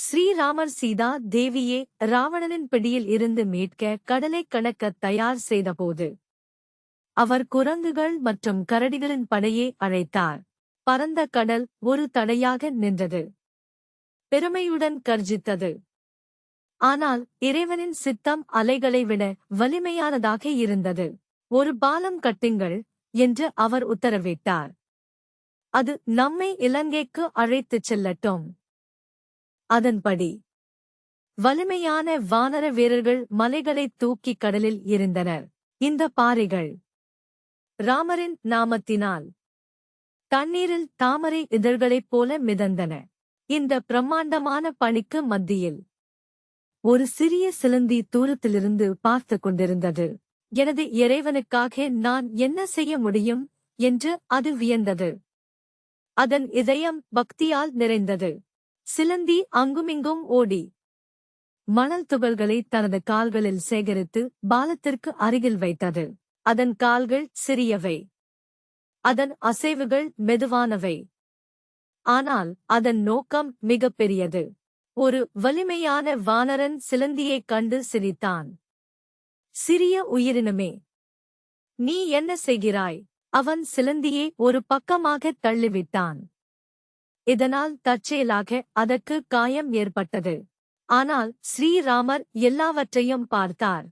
ஸ்ரீராமர் சீதா தேவியை ராவணனின் பிடியில் இருந்து மீட்க கடலை கடக்கத் தயார் செய்தபோது அவர் குரங்குகள் மற்றும் கரடிகளின் படையை அழைத்தார். பரந்த கடல் ஒரு தடையாக நின்றது. பெருமையுடன் கர்ஜித்தது. ஆனால் இறைவனின் சித்தம் அலைகளை விட வலிமையானதாக இருந்தது. ஒரு பாலம் கட்டுங்கள் என்று அவர் உத்தரவிட்டார். அது நம்மை இலங்கைக்கு அழைத்துச் செல்லட்டும். அதன்படி வலிமையான வானர வீரர்கள் மலைகளைத் தூக்கி கடலில் எறிந்தனர். இந்த பாறைகள் ராமரின் நாமத்தினால் தண்ணீரில் தாமரை இதழ்களைப் போல மிதந்தன. இந்த பிரம்மாண்டமான பணிக்கு மத்தியில் ஒரு சிறிய சிலந்தி தூரத்திலிருந்து பார்த்து கொண்டிருந்தது. எனது இறைவனுக்காக நான் என்ன செய்ய முடியும் என்று அது வியந்தது. அதன் இதயம் பக்தியால் நிறைந்தது. சிலந்தி அங்குமிங்கும் ஓடி மணல் துகள்களை தனது கால்களில் சேகரித்து பாலத்திற்கு அருகில் வைத்தது. அதன் கால்கள் சிறியவை. அதன் அசைவுகள் மெதுவானவை. ஆனால் அதன் நோக்கம் மிகப்பெரியது. ஒரு வலிமையான வானரன் சிலந்தியைக் கண்டு சிரித்தான். சிறிய உயிரினமே, நீ என்ன செய்கிறாய்? அவன் சிலந்தியை ஒரு பக்கமாகத் தள்ளிவிட்டான். இதனால் தற்செயலாக அதற்கு காயம் ஏற்பட்டது. ஆனால் ஸ்ரீராமர் எல்லாவற்றையும் பார்த்தார்.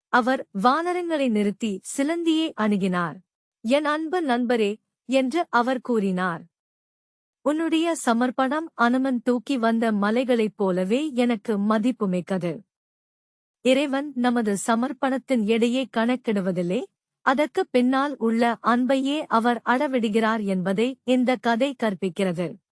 அவர் வானரங்களை நிறுத்தி சிலந்தியை அணுகினார். என் அன்பு நண்பரே என்று அவர் கூறினார். உன்னுடைய சமர்ப்பணம் அனுமன் தூக்கி வந்த மலைகளைப் போலவே எனக்கு மதிப்புமிக்கது. இறைவன் நமது சமர்ப்பணத்தின் எடையை கணக்கிடுவதில்லை, அதற்குப் பின்னால் உள்ள அன்பையே அவர் அளவிடுகிறார் என்பதை இந்த கதை கற்பிக்கிறது.